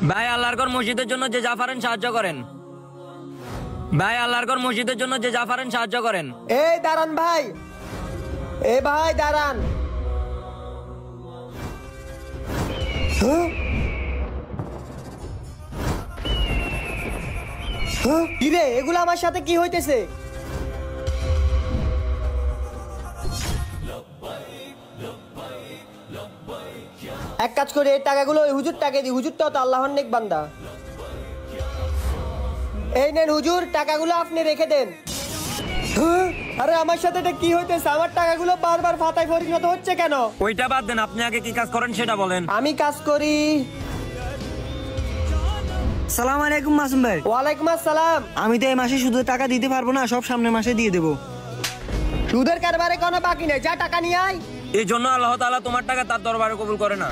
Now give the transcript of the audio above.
ভাই আল্লাহর ঘর মসজিদের জন্য যে যা পারেন সাহায্য করেন। ভাই আল্লাহর ঘর মসজিদের জন্য যে যা পারেন সাহায্য করেন। এই দাঁড়ান ভাই, এ ভাই দাঁড়ান। কিরে এগুলো আমার সাথে কি হইতেছে? এক কাজ করে এই টাকাগুলো ওই হুজুর টাকা দি, হুজুর তো আল্লাহর নেক বান্দা। এই নেন হুজুর, টাকাগুলো আপনি রেখে দেন। আরে আমার সাথে এটা কি হইতেছে? আমার টাকাগুলো বারবার ফাতায় পরিণত হচ্ছে কেন? ওইটা বাদ দেন, আপনি আগে কি কাজ করেন সেটা বলেন। আমি কাজ করি। সালাম আলাইকুম মাসুম ভাই। ওয়ালাইকুম আসসালাম। আমি তো এই মাসে শুধু টাকা দিতে পারবো না, সব সামনের মাসে দিয়ে দেবো। সুদের কারবারে কোনো বাকি নেই, যা টাকা নিয়ে আয়। এই জন্য আল্লাহ তাআলা তোমার টাকা তার দরবারে কবুল করে না।